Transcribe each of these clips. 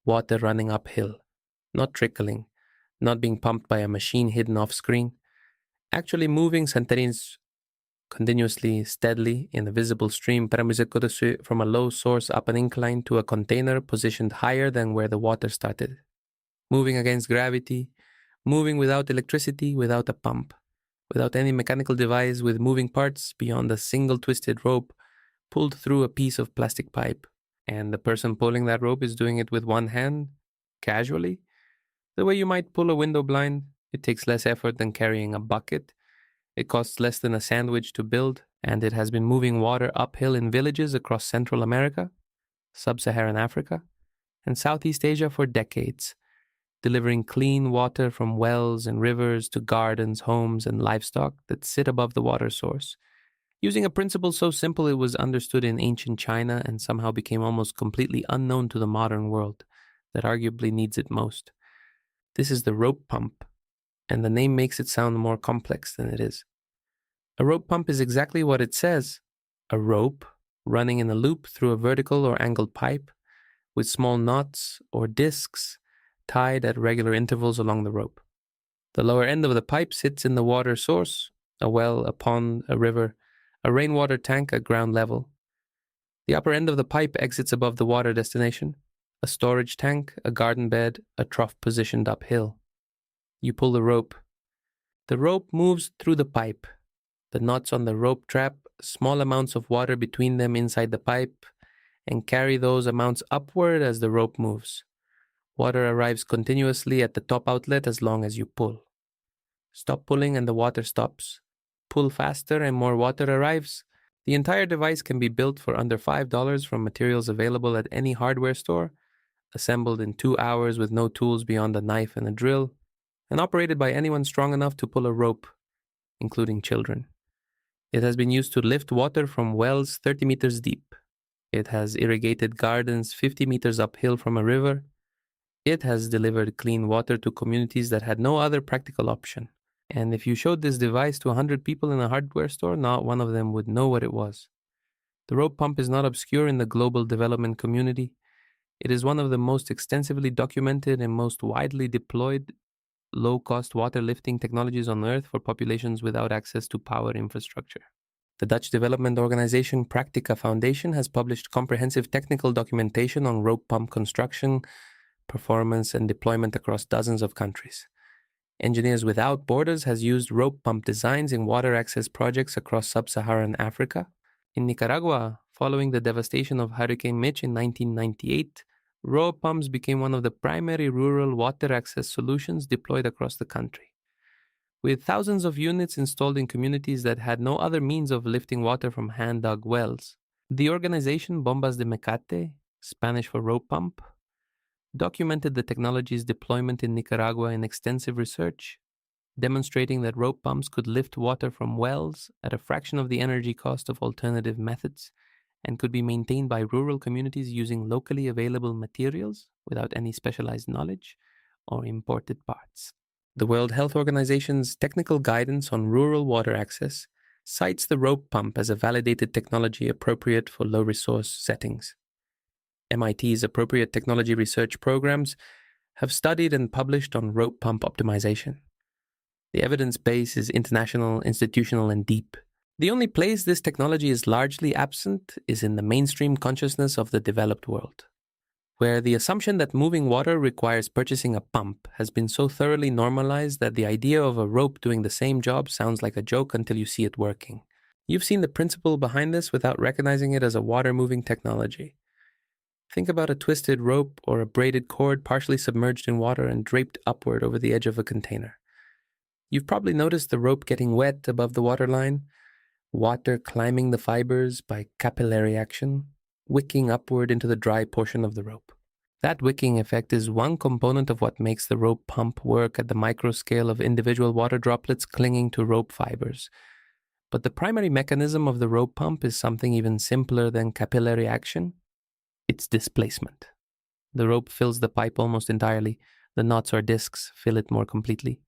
water running uphill, not trickling, not being pumped by a machine hidden off screen, actually moving centerines continuously, steadily in a visible stream from a low source up an incline to a container positioned higher than where the water started. Moving against gravity, moving without electricity, without a pump, without any mechanical device with moving parts beyond a single twisted rope pulled through a piece of plastic pipe. And the person pulling that rope is doing it with one hand, casually. The way you might pull a window blind, it takes less effort than carrying a bucket. It costs less than a sandwich to build, and it has been moving water uphill in villages across Central America, Sub-Saharan Africa, and Southeast Asia for decades, delivering clean water from wells and rivers to gardens, homes, and livestock that sit above the water source, using a principle so simple it was understood in ancient China and somehow became almost completely unknown to the modern world that arguably needs it most. This is the rope pump, and the name makes it sound more complex than it is. A rope pump is exactly what it says, a rope running in a loop through a vertical or angled pipe with small knots or discs tied at regular intervals along the rope. The lower end of the pipe sits in the water source, a well, a pond, a river, a rainwater tank at ground level. The upper end of the pipe exits above the water destination, a storage tank, a garden bed, a trough positioned uphill. You pull the rope. The rope moves through the pipe. The knots on the rope trap small amounts of water between them inside the pipe and carry those amounts upward as the rope moves. Water arrives continuously at the top outlet as long as you pull. Stop pulling and the water stops. Pull faster and more water arrives. The entire device can be built for under $5 from materials available at any hardware store, assembled in 2 hours with no tools beyond a knife and a drill, and operated by anyone strong enough to pull a rope, including children. It has been used to lift water from wells 30 meters deep. It has irrigated gardens 50 meters uphill from a river. It has delivered clean water to communities that had no other practical option. And if you showed this device to 100 people in a hardware store, not one of them would know what it was. The rope pump is not obscure in the global development community. It is one of the most extensively documented and most widely deployed low-cost water lifting technologies on Earth for populations without access to power infrastructure. The Dutch development organization Practica Foundation has published comprehensive technical documentation on rope pump construction, performance, and deployment across dozens of countries. Engineers Without Borders has used rope pump designs in water access projects across sub-Saharan Africa. In Nicaragua, following the devastation of Hurricane Mitch in 1998, rope pumps became one of the primary rural water access solutions deployed across the country. With thousands of units installed in communities that had no other means of lifting water from hand-dug wells, the organization Bombas de Mecate, Spanish for rope pump, documented the technology's deployment in Nicaragua in extensive research, demonstrating that rope pumps could lift water from wells at a fraction of the energy cost of alternative methods and could be maintained by rural communities using locally available materials without any specialized knowledge or imported parts. The World Health Organization's technical guidance on rural water access cites the rope pump as a validated technology appropriate for low-resource settings. MIT's appropriate technology research programs have studied and published on rope pump optimization. The evidence base is international, institutional, and deep. The only place this technology is largely absent is in the mainstream consciousness of the developed world, where the assumption that moving water requires purchasing a pump has been so thoroughly normalized that the idea of a rope doing the same job sounds like a joke until you see it working. You've seen the principle behind this without recognizing it as a water-moving technology. Think about a twisted rope or a braided cord partially submerged in water and draped upward over the edge of a container. You've probably noticed the rope getting wet above the waterline, water climbing the fibers by capillary action, wicking upward into the dry portion of the rope. That wicking effect is one component of what makes the rope pump work at the micro scale of individual water droplets clinging to rope fibers. But the primary mechanism of the rope pump is something even simpler than capillary action. It's displacement. The rope fills the pipe almost entirely. The knots or discs fill it more completely.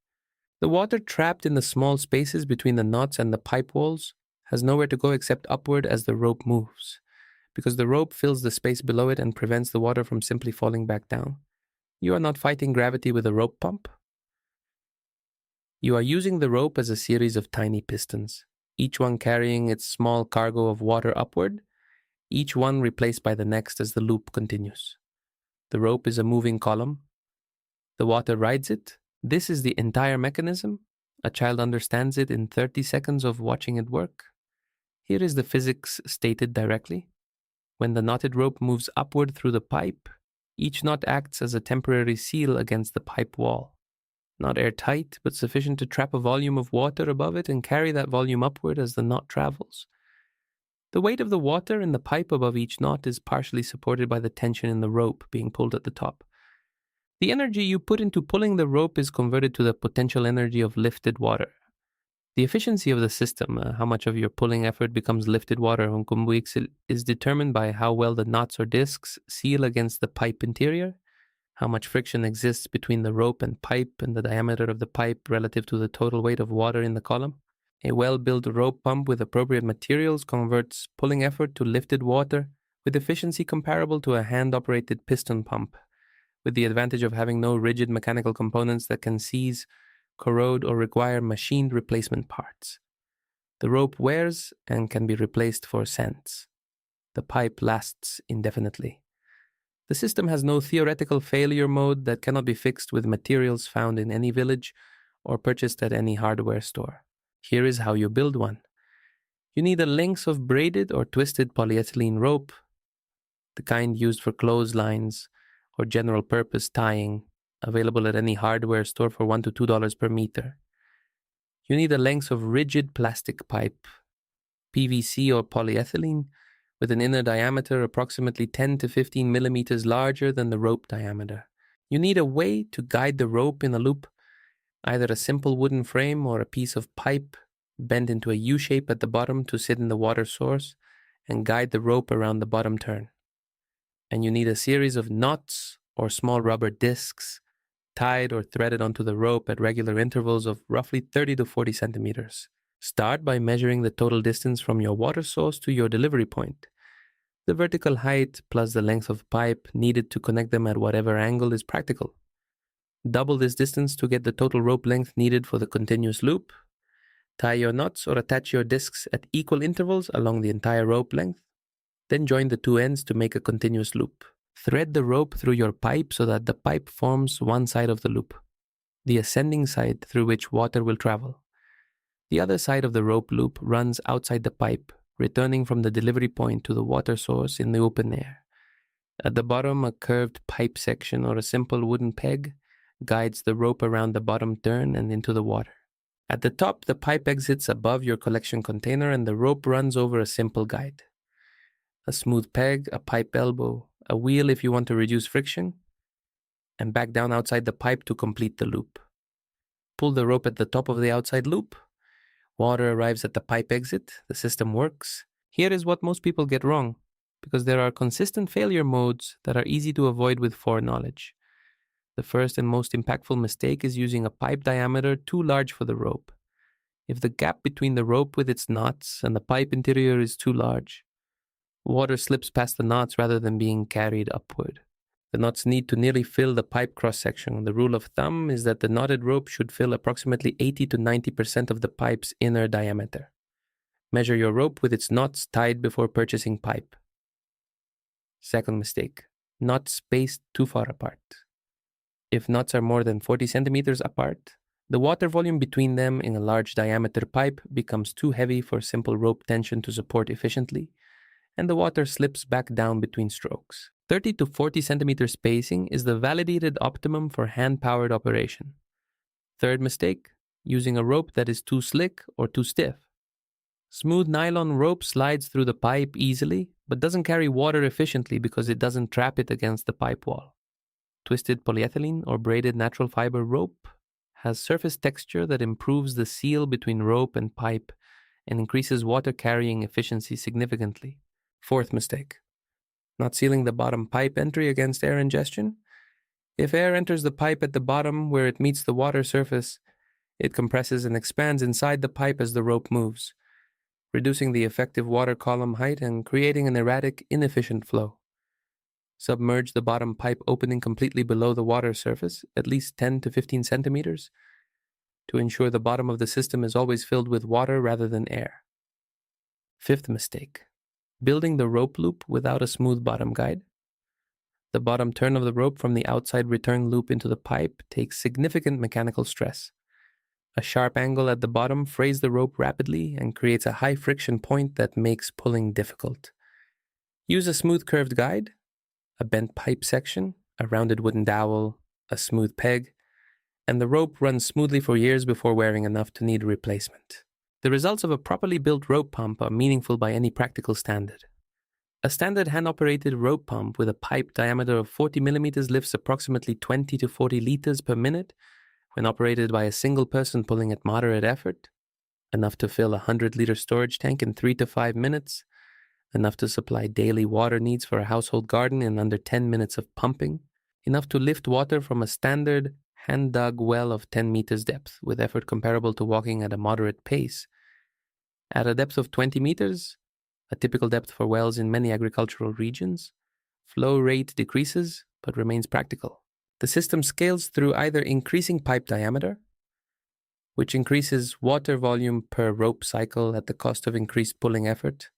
The water trapped in the small spaces between the knots and the pipe walls has nowhere to go except upward as the rope moves, because the rope fills the space below it and prevents the water from simply falling back down. You are not fighting gravity with a rope pump. You are using the rope as a series of tiny pistons, each one carrying its small cargo of water upward, each one replaced by the next as the loop continues. The rope is a moving column. The water rides it. This is the entire mechanism. A child understands it in 30 seconds of watching it work. Here is the physics stated directly. When the knotted rope moves upward through the pipe, each knot acts as a temporary seal against the pipe wall. Not airtight, but sufficient to trap a volume of water above it and carry that volume upward as the knot travels. The weight of the water in the pipe above each knot is partially supported by the tension in the rope being pulled at the top. The energy you put into pulling the rope is converted to the potential energy of lifted water. The efficiency of the system, how much of your pulling effort becomes lifted water on kumbuix, is determined by how well the knots or discs seal against the pipe interior, how much friction exists between the rope and pipe, and the diameter of the pipe relative to the total weight of water in the column. A well-built rope pump with appropriate materials converts pulling effort to lifted water with efficiency comparable to a hand-operated piston pump, with the advantage of having no rigid mechanical components that can seize, corrode, or require machined replacement parts. The rope wears and can be replaced for cents. The pipe lasts indefinitely. The system has no theoretical failure mode that cannot be fixed with materials found in any village or purchased at any hardware store. Here is how you build one. You need a length of braided or twisted polyethylene rope, the kind used for clotheslines or general purpose tying, available at any hardware store for $1 to $2 per meter. You need a length of rigid plastic pipe, PVC or polyethylene, with an inner diameter approximately 10 to 15 millimeters larger than the rope diameter. You need a way to guide the rope in a loop, either a simple wooden frame or a piece of pipe bent into a U shape at the bottom to sit in the water source and guide the rope around the bottom turn. And you need a series of knots or small rubber discs tied or threaded onto the rope at regular intervals of roughly 30 to 40 centimeters. Start by measuring the total distance from your water source to your delivery point. The vertical height plus the length of pipe needed to connect them at whatever angle is practical. Double this distance to get the total rope length needed for the continuous loop. Tie your knots or attach your discs at equal intervals along the entire rope length. Then join the two ends to make a continuous loop. Thread the rope through your pipe so that the pipe forms one side of the loop, the ascending side through which water will travel. The other side of the rope loop runs outside the pipe, returning from the delivery point to the water source in the open air. At the bottom, a curved pipe section or a simple wooden peg guides the rope around the bottom turn and into the water. At the top, the pipe exits above your collection container and the rope runs over a simple guide. A smooth peg, a pipe elbow, a wheel if you want to reduce friction, and back down outside the pipe to complete the loop. Pull the rope at the top of the outside loop. Water arrives at the pipe exit. The system works. Here is what most people get wrong, because there are consistent failure modes that are easy to avoid with foreknowledge. The first and most impactful mistake is using a pipe diameter too large for the rope. If the gap between the rope with its knots and the pipe interior is too large, water slips past the knots rather than being carried upward. The knots need to nearly fill the pipe cross-section. The rule of thumb is that the knotted rope should fill approximately 80 to 90% of the pipe's inner diameter. Measure your rope with its knots tied before purchasing pipe. Second mistake, knots spaced too far apart. If knots are more than 40 centimeters apart, the water volume between them in a large diameter pipe becomes too heavy for simple rope tension to support efficiently, and the water slips back down between strokes. 30 to 40 centimeter spacing is the validated optimum for hand-powered operation. Third mistake, using a rope that is too slick or too stiff. Smooth nylon rope slides through the pipe easily, but doesn't carry water efficiently because it doesn't trap it against the pipe wall. Twisted polyethylene or braided natural fiber rope has surface texture that improves the seal between rope and pipe and increases water carrying efficiency significantly. Fourth mistake, not sealing the bottom pipe entry against air ingestion. If air enters the pipe at the bottom where it meets the water surface, it compresses and expands inside the pipe as the rope moves. reducing the effective water column height and creating an erratic, inefficient flow. Submerge the bottom pipe opening completely below the water surface, at least 10 to 15 centimeters, to ensure the bottom of the system is always filled with water rather than air. Fifth mistake, building the rope loop without a smooth bottom guide. The bottom turn of the rope from the outside return loop into the pipe takes significant mechanical stress. A sharp angle at the bottom frays the rope rapidly and creates a high friction point that makes pulling difficult. Use a smooth curved guide, a bent pipe section, a rounded wooden dowel, a smooth peg, and the rope runs smoothly for years before wearing enough to need replacement. The results of a properly built rope pump are meaningful by any practical standard. A standard hand-operated rope pump with a pipe diameter of 40 millimeters lifts approximately 20 to 40 liters per minute when operated by a single person pulling at moderate effort, enough to fill a 100-liter storage tank in 3 to 5 minutes, enough to supply daily water needs for a household garden in under 10 minutes of pumping, enough to lift water from a standard hand-dug well of 10 meters depth with effort comparable to walking at a moderate pace. At a depth of 20 meters, a typical depth for wells in many agricultural regions, flow rate decreases but remains practical. The system scales through either increasing pipe diameter, which increases water volume per rope cycle at the cost of increased pulling effort,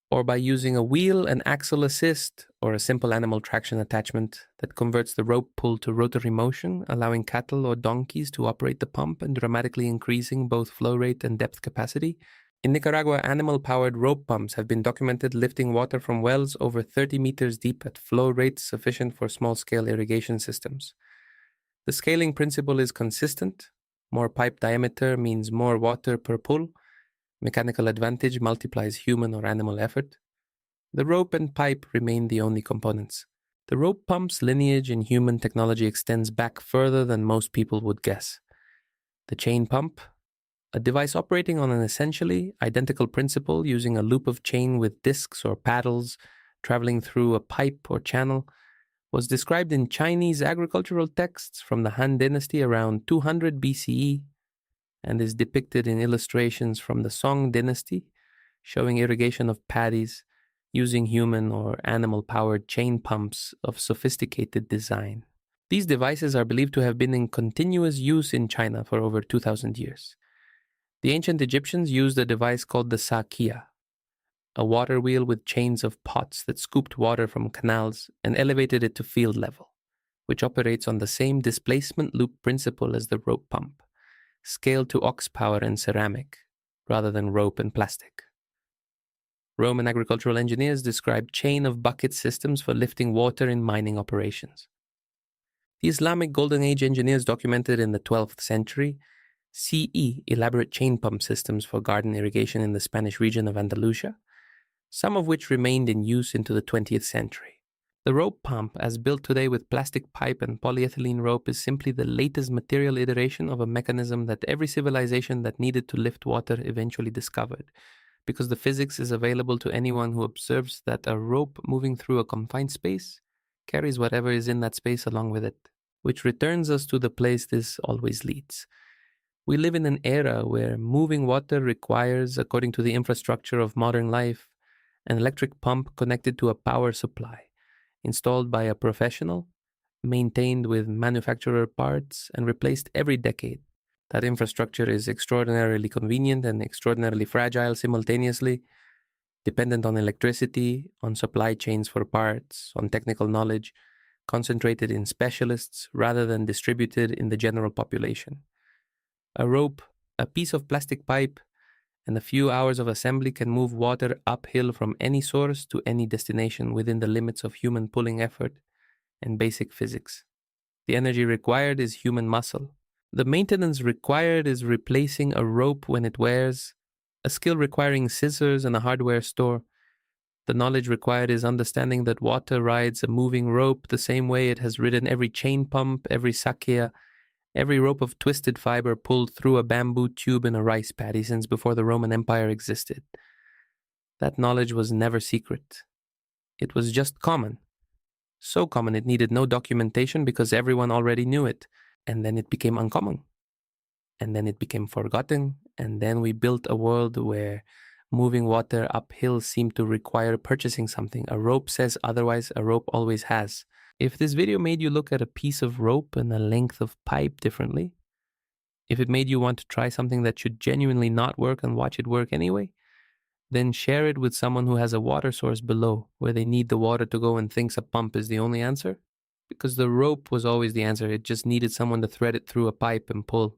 or by using a wheel and axle assist or a simple animal traction attachment that converts the rope pull to rotary motion, allowing cattle or donkeys to operate the pump and dramatically increasing both flow rate and depth capacity. In Nicaragua, animal-powered rope pumps have been documented lifting water from wells over 30 meters deep at flow rates sufficient for small-scale irrigation systems. The scaling principle is consistent. More pipe diameter means more water per pull. Mechanical advantage multiplies human or animal effort. The rope and pipe remain the only components. The rope pump's lineage in human technology extends back further than most people would guess. The chain pump, a device operating on an essentially identical principle using a loop of chain with discs or paddles traveling through a pipe or channel, was described in Chinese agricultural texts from the Han Dynasty around 200 BCE and is depicted in illustrations from the Song Dynasty showing irrigation of paddies using human or animal-powered chain pumps of sophisticated design. These devices are believed to have been in continuous use in China for over 2,000 years. The ancient Egyptians used a device called the sakia, a water wheel with chains of pots that scooped water from canals and elevated it to field level, which operates on the same displacement loop principle as the rope pump, scaled to ox power and ceramic, rather than rope and plastic. Roman agricultural engineers described chain of bucket systems for lifting water in mining operations. The Islamic Golden Age engineers documented in the 12th century CE elaborate chain pump systems for garden irrigation in the Spanish region of Andalusia, some of which remained in use into the 20th century. The rope pump, as built today with plastic pipe and polyethylene rope, is simply the latest material iteration of a mechanism that every civilization that needed to lift water eventually discovered, because the physics is available to anyone who observes that a rope moving through a confined space carries whatever is in that space along with it, which returns us to the place this always leads. We live in an era where moving water requires, according to the infrastructure of modern life, an electric pump connected to a power supply, installed by a professional, maintained with manufacturer parts, and replaced every decade. That infrastructure is extraordinarily convenient and extraordinarily fragile simultaneously, dependent on electricity, on supply chains for parts, on technical knowledge, concentrated in specialists rather than distributed in the general population. A rope, a piece of plastic pipe, and a few hours of assembly can move water uphill from any source to any destination within the limits of human pulling effort and basic physics. The energy required is human muscle. The maintenance required is replacing a rope when it wears, a skill requiring scissors and a hardware store. The knowledge required is understanding that water rides a moving rope the same way it has ridden every chain pump, every sakia, every rope of twisted fiber pulled through a bamboo tube in a rice paddy since before the Roman Empire existed. That knowledge was never secret. It was just common. So common it needed no documentation because everyone already knew it. And then it became uncommon. And then it became forgotten, and then we built a world where moving water uphill seemed to require purchasing something. A rope says otherwise, a rope always has. If this video made you look at a piece of rope and a length of pipe differently, if it made you want to try something that should genuinely not work and watch it work anyway, then share it with someone who has a water source below where they need the water to go and thinks a pump is the only answer. Because the rope was always the answer. It just needed someone to thread it through a pipe and pull.